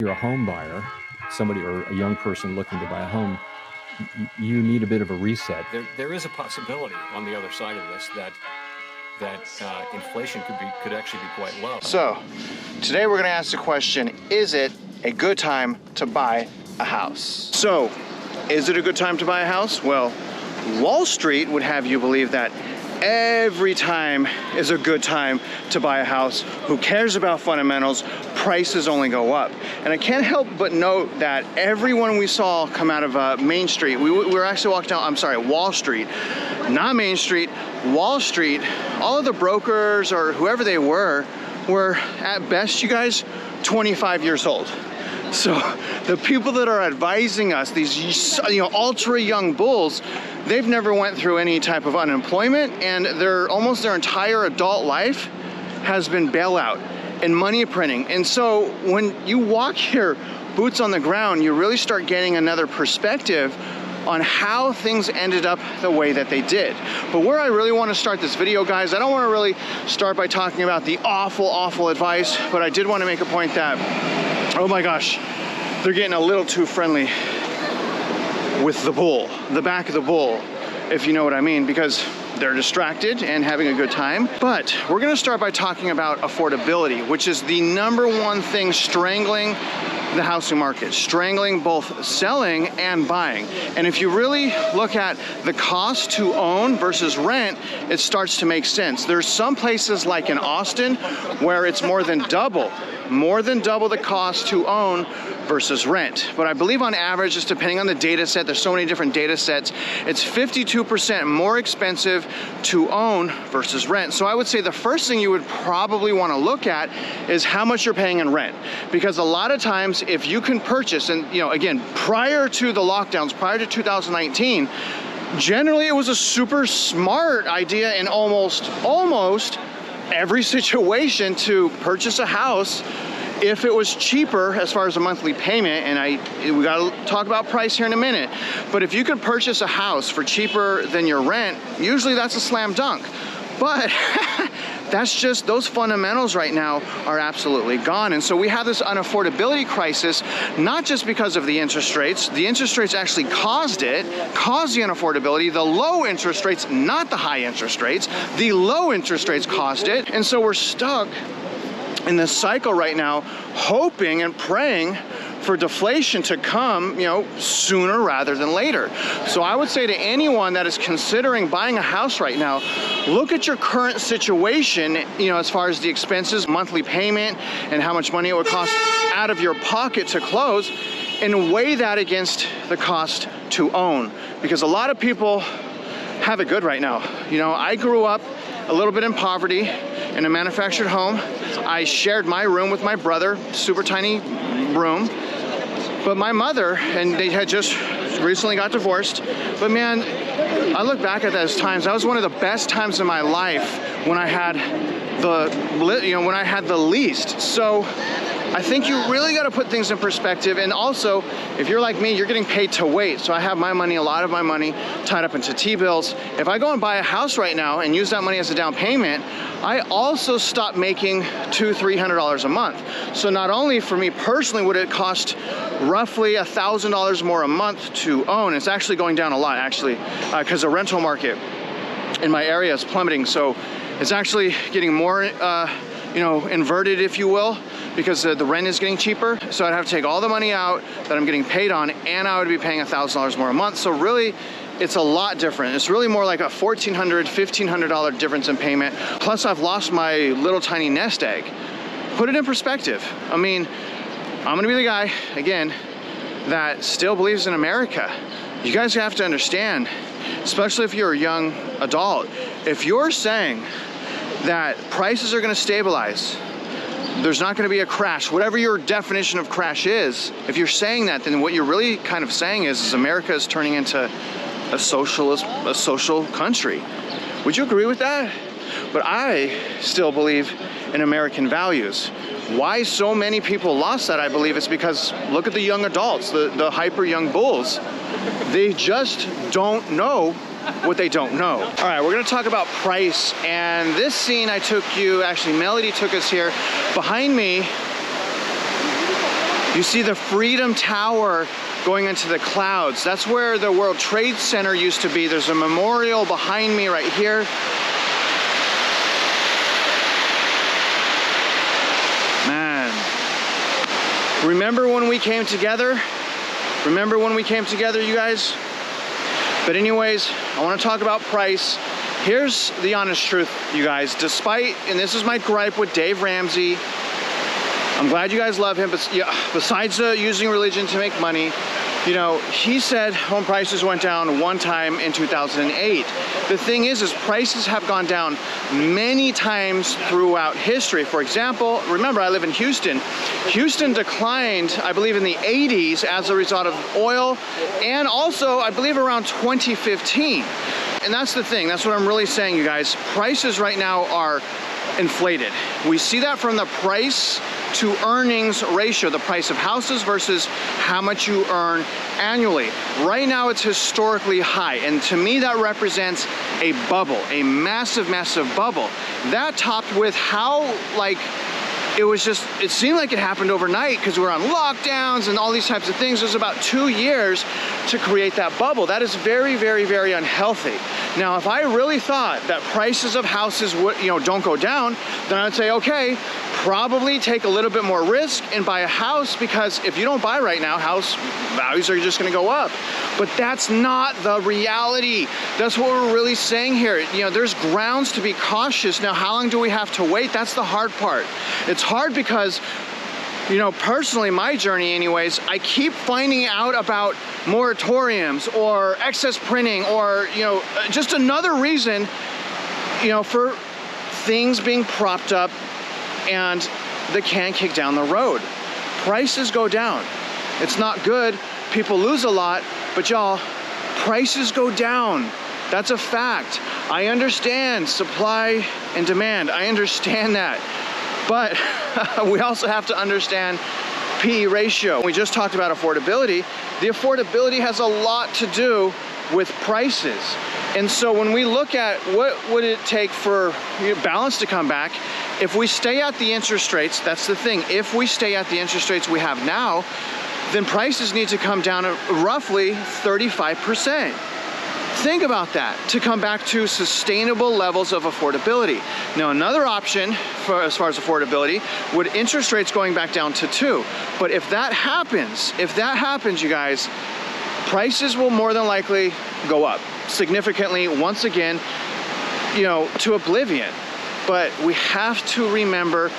you're a home buyer, somebody or a young person looking to buy a home, you need a bit of a reset. There is a possibility on the other side of this that inflation could actually be quite low. So today we're going to ask the question, is it a good time to buy a house? So is it a good time to buy a house? Well, Wall Street would have you believe that every time is a good time to buy a house. Who cares about fundamentals? Prices only go up. And I can't help but note that everyone we saw come out of Main Street, we were actually walking down, Wall Street, not Main Street, Wall Street, all of the brokers or whoever they were at best, you guys, 25 years old. So the people that are advising us, these ultra young bulls, they've never went through any type of unemployment, and almost their entire adult life has been bailout and money printing. And so when you walk here, boots on the ground, you really start getting another perspective on how things ended up the way that they did. But where I really want to start this video, guys, I don't want to really start by talking about the awful advice, but I did want to make a point that, oh my gosh, they're getting a little too friendly with the bull, the back of the bull, if you know what I mean, because they're distracted and having a good time. But we're gonna start by talking about affordability, which is the #1 thing strangling the housing market, strangling both selling and buying. And if you really look at the cost to own versus rent, it starts to make sense. There's some places like in Austin where it's more than double the cost to own versus rent. But I believe on average, just depending on the data set, there's so many different data sets, it's 52% more expensive to own versus rent. So I would say the first thing you would probably want to look at is how much you're paying in rent. Because a lot of times, if you can purchase, and again, prior to the lockdowns, prior to 2019, generally it was a super smart idea in almost every situation to purchase a house if it was cheaper as far as a monthly payment. And we gotta talk about price here in a minute, but if you could purchase a house for cheaper than your rent, usually that's a slam dunk. But that's just, those fundamentals right now are absolutely gone. And so we have this unaffordability crisis, not just because of the interest rates. The interest rates actually caused the unaffordability. The low interest rates, not the high interest rates. The low interest rates caused it. And so we're stuck in this cycle right now, hoping and praying for deflation to come, sooner rather than later. So I would say to anyone that is considering buying a house right now, look at your current situation, as far as the expenses, monthly payment, and how much money it would cost out of your pocket to close, and weigh that against the cost to own. Because a lot of people have it good right now. I grew up a little bit in poverty in a manufactured home. I shared my room with my brother, super tiny room. But my mother, and they had just recently got divorced. But man, I look back at those times. That was one of the best times in my life when I had the least. So I think you really got to put things in perspective. And also, if you're like me, you're getting paid to wait. So I have a lot of my money tied up into T-bills. If I go and buy a house right now and use that money as a down payment, I also stop making $200-300 a month. So not only for me personally would it cost roughly $1,000 more a month to own, it's actually going down a lot actually, because the rental market in my area is plummeting. So it's actually getting more inverted, if you will, because the rent is getting cheaper. So I'd have to take all the money out that I'm getting paid on, and I would be paying $1,000 more a month. So really, it's a lot different. It's really more like a $1,400, $1,500 difference in payment. Plus I've lost my little tiny nest egg. Put it in perspective. I mean, I'm gonna be the guy, again, that still believes in America. You guys have to understand, especially if you're a young adult, if you're saying that prices are gonna stabilize, there's not gonna be a crash, whatever your definition of crash is, if you're saying that, then what you're really kind of saying is America is turning into a social country. Would you agree with that? But I still believe in American values. Why so many people lost that, I believe, is because look at the young adults, the hyper young bulls. They just don't know what they don't know. All right, we're gonna talk about price. And this scene actually Melody took us here. Behind me You see the Freedom Tower going into the clouds. That's where the World Trade Center used to be. There's a memorial behind me right here. Man, remember when we came together? Remember when we came together, you guys? But anyways, I want to talk about price. Here's the honest truth, you guys. Despite, and this is my gripe with Dave Ramsey, I'm glad you guys love him, but yeah, besides using religion to make money, you know, he said home prices went down one time in 2008. The thing is prices have gone down many times throughout history. For example, remember I live in Houston. Houston declined, I believe, in the 80s as a result of oil, and also I believe around 2015. And that's the thing, that's what I'm really saying, you guys. Prices right now are inflated. We see that from the price to earnings ratio, the price of houses versus how much you earn annually. Right now it's historically high, and to me that represents a bubble, a massive, massive bubble. That topped with how, like, it seemed like it happened overnight because we're on lockdowns and all these types of things. It was about 2 years to create that bubble. That is very, very, very unhealthy. Now, if I really thought that prices of houses would, don't go down, then I'd say, okay, probably take a little bit more risk and buy a house, because if you don't buy right now, house values are just going to go up. But that's not the reality. That's what we're really saying here. There's grounds to be cautious. Now, how long do we have to wait? That's the hard part. It's hard because, personally, my journey anyways, I keep finding out about moratoriums or excess printing or, just another reason, for things being propped up and the can kicked down the road. Prices go down. It's not good. People lose a lot, but y'all, prices go down. That's a fact. I understand supply and demand. I understand that. But we also have to understand PE ratio. We just talked about affordability. The affordability has a lot to do with prices. And so when we look at what would it take for balance to come back, if we stay at the interest rates, that's the thing, if we stay at the interest rates we have now, then prices need to come down at roughly 35%. Think about that, to come back to sustainable levels of affordability. Now, another option for as far as affordability would interest rates going back down to 2. But if that happens, you guys, prices will more than likely go up significantly once again, to oblivion. But we have to remember,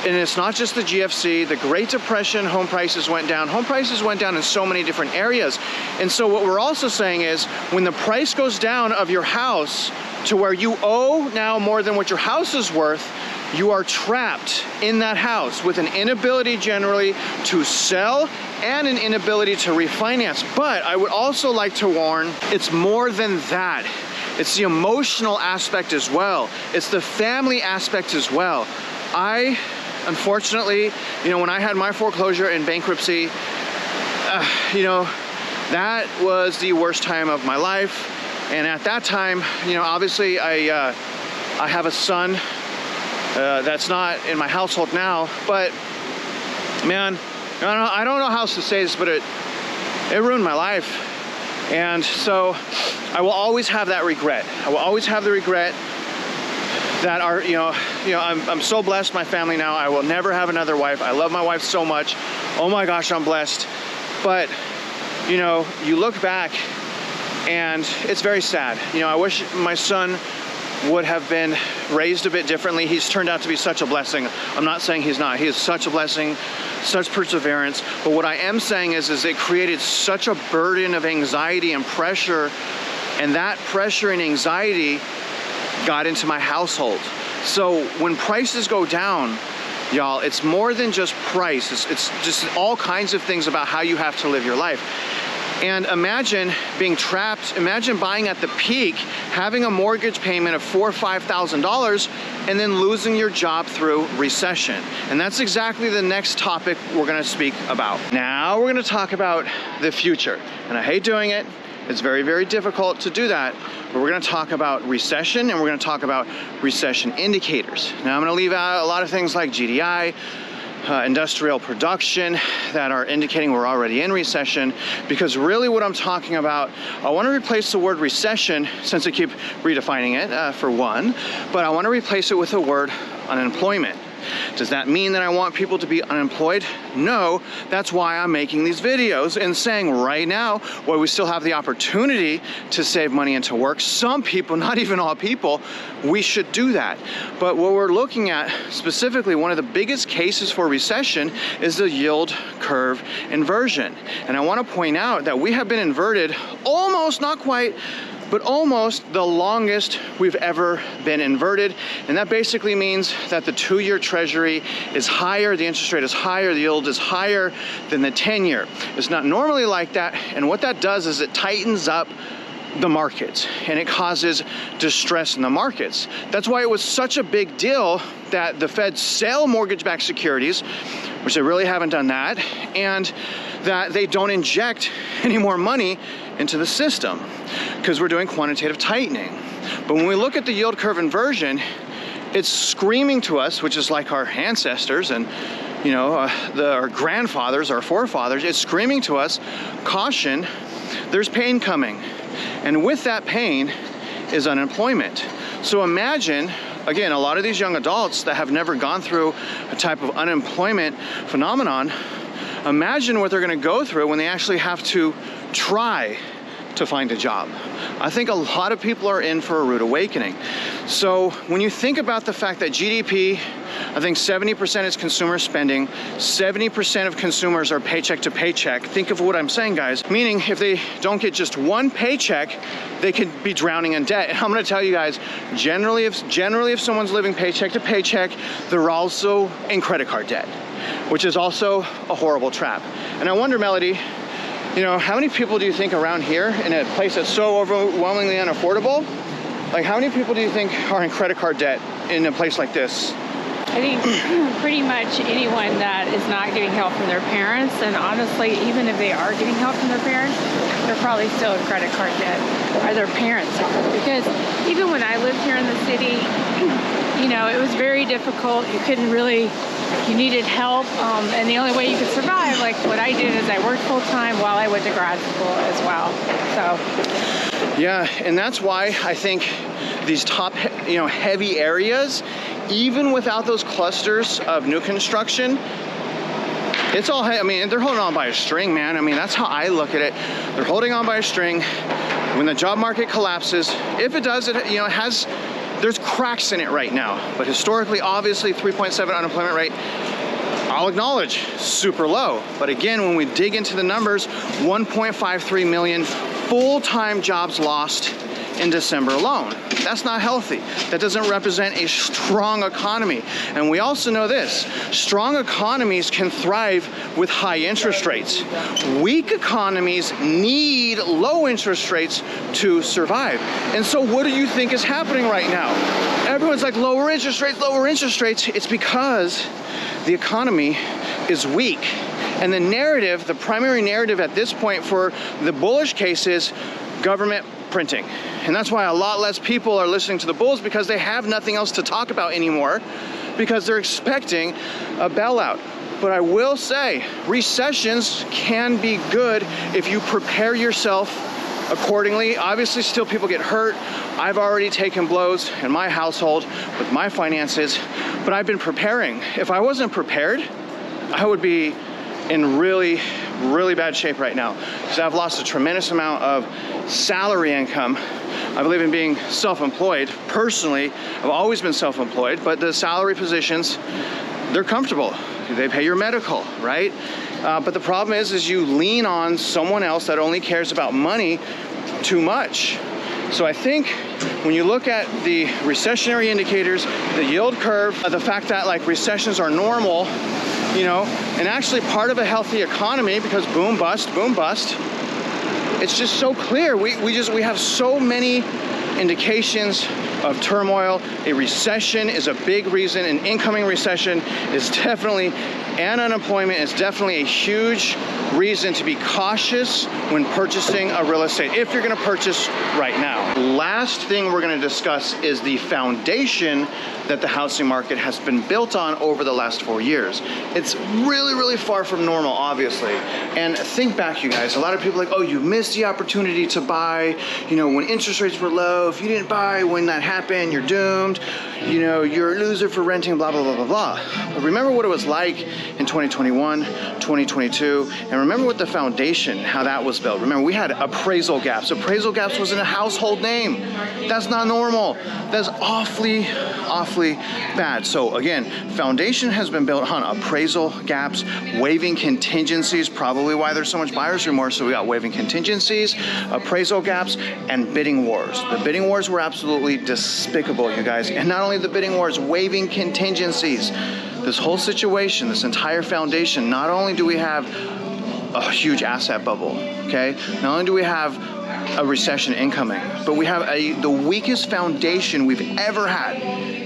and it's not just the GFC, the Great Depression, home prices went down. Home prices went down in so many different areas. And so what we're also saying is, when the price goes down of your house to where you owe now more than what your house is worth, you are trapped in that house with an inability generally to sell and an inability to refinance. But I would also like to warn, it's more than that. It's the emotional aspect as well. It's the family aspect as well. Unfortunately, when I had my foreclosure and bankruptcy, that was the worst time of my life. And at that time, obviously I have a son that's not in my household now, but man, I don't know how else to say this, but it ruined my life. And so I will always have that regret. I will always have the regret that I'm so blessed, my family now. I will never have another wife. I love my wife so much. Oh my gosh, I'm blessed. But, you look back and it's very sad. I wish my son would have been raised a bit differently. He's turned out to be such a blessing. I'm not saying he's not. He is such a blessing, such perseverance. But what I am saying is it created such a burden of anxiety and pressure, and that pressure and anxiety got into my household. So when prices go down, y'all, it's more than just price. It's just all kinds of things about how you have to live your life. And imagine being trapped, imagine buying at the peak, having a mortgage payment of $4,000 or $5,000, and then losing your job through recession. And that's exactly the next topic we're gonna speak about. Now we're gonna talk about the future. And I hate doing it. It's very, very difficult to do that. But we're gonna talk about recession, and we're gonna talk about recession indicators. Now I'm gonna leave out a lot of things like GDI, industrial production that are indicating we're already in recession. Because really what I'm talking about, I want to replace the word recession, since I keep redefining it for one, but I want to replace it with the word unemployment. Does that mean that I want people to be unemployed? No, that's why I'm making these videos and saying right now, while we still have the opportunity to save money and to work, some people, not even all people, we should do that. But what we're looking at specifically, one of the biggest cases for recession is the yield curve inversion. And I want to point out that we have been inverted almost, not quite, but almost the longest we've ever been inverted. And that basically means that the 2-year treasury is higher, the interest rate is higher, the yield is higher than the 10-year. It's not normally like that, and what that does is it tightens up the markets and it causes distress in the markets. That's why it was such a big deal that the Fed sell mortgage-backed securities, which they really haven't done that, and that they don't inject any more money into the system because we're doing quantitative tightening. But when we look at the yield curve inversion, it's screaming to us, which is like our ancestors and our grandfathers, our forefathers, it's screaming to us, caution, there's pain coming. And with that pain is unemployment. So imagine, again, a lot of these young adults that have never gone through a type of unemployment phenomenon, imagine what they're going to go through when they actually have to try to find a job. I think a lot of people are in for a rude awakening. So when you think about the fact that GDP, I think 70% is consumer spending, 70% of consumers are paycheck to paycheck. Think of what I'm saying, guys. Meaning if they don't get just one paycheck, they could be drowning in debt. And I'm gonna tell you guys, generally if someone's living paycheck to paycheck, they're also in credit card debt, which is also a horrible trap. And I wonder, Melody, how many people do you think around here in a place that's so overwhelmingly unaffordable, like how many people do you think are in credit card debt in a place like this? I think pretty much anyone that is not getting help from their parents, and honestly, even if they are getting help from their parents, they're probably still in credit card debt, or their parents are. Because even when I lived here in the city, it was very difficult. You needed help, and the only way you could survive, like what I did, is I worked full time while I went to grad school as well. So yeah, and that's why I think these top heavy areas, even without those clusters of new construction, it's all, they're holding on by a string, man. That's how I look at it. They're holding on by a string. When the job market collapses, if it does, there's cracks in it right now. But historically, obviously, 3.7 unemployment rate, I'll acknowledge, super low. But again, when we dig into the numbers, 1.53 million full-time jobs lost in December alone. That's not healthy. That doesn't represent a strong economy. And we also know this, strong economies can thrive with high interest rates. Weak economies need low interest rates to survive. And so what do you think is happening right now? Everyone's like, lower interest rates, lower interest rates. It's because the economy is weak. And the narrative, the primary narrative at this point for the bullish case is government printing. And that's why a lot less people are listening to the bulls, because they have nothing else to talk about anymore, because they're expecting a bailout. But I will say, recessions can be good if you prepare yourself accordingly. Obviously, still people get hurt. I've already taken blows in my household with my finances, but I've been preparing. If I wasn't prepared, I would be in really, really bad shape right now, because I've lost a tremendous amount of salary income. I believe in being self-employed. Personally, I've always been self-employed, but the salary positions, they're comfortable. They pay your medical, right? But the problem is you lean on someone else that only cares about money too much. So I think when you look at the recessionary indicators, the yield curve, the fact that like recessions are normal, and actually part of a healthy economy, because boom, bust, it's just so clear. We have so many indications of turmoil. A recession is a big reason. An incoming recession is definitely, and unemployment is definitely a huge reason to be cautious when purchasing a real estate, if you're gonna purchase right now. last thing we're going to discuss is the foundation that the housing market has been built on over the last 4 years. It's really, really far from normal, obviously. And think back, you guys, a lot of people are like, oh, you missed the opportunity to buy, you know, when interest rates were low. If you didn't buy when that happened, you're doomed. You know, you're a loser for renting, blah, blah, blah, blah, blah. But remember what it was like in 2021, 2022, and remember what the foundation, how that was built. Remember, we had appraisal gaps. Appraisal gaps wasn't a household name. That's not normal. That's awfully bad. So again, foundation has been built on appraisal gaps, waiving contingencies, probably why there's so much buyer's remorse. So we got waiving contingencies, appraisal gaps, and bidding wars. The bidding wars were absolutely despicable, you guys. And not only the bidding wars, waiving contingencies. This whole situation, this entire foundation, not only do we have a huge asset bubble, okay? Not only do we have a recession incoming, but we have the weakest foundation we've ever had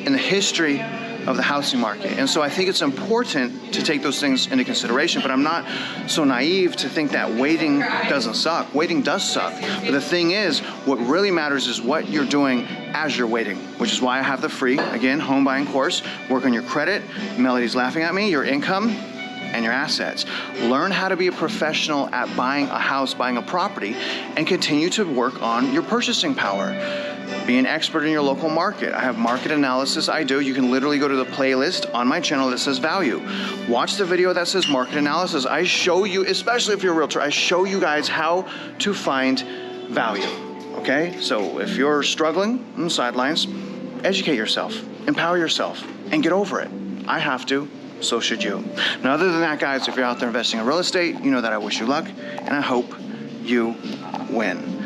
in the history of the housing market. And so I think it's important to take those things into consideration, but I'm not so naive to think that waiting doesn't suck. Waiting does suck. But the thing is, what really matters is what you're doing as you're waiting, which is why I have the free, again, home buying course. Work on your credit. Melody's laughing at me. Your income and your assets. Learn how to be a professional at buying a house, buying a property, and continue to work on your purchasing power. Be an expert in your local market. I have market analysis I do. You can literally go to the playlist on my channel that says value. Watch the video that says market analysis. I show you, especially if you're a realtor, I show you guys how to find value, okay? So if you're struggling on the sidelines, educate yourself, empower yourself, and get over it. I have to. So should you. Now, other than that, guys, if you're out there investing in real estate, you know that I wish you luck, and I hope you win.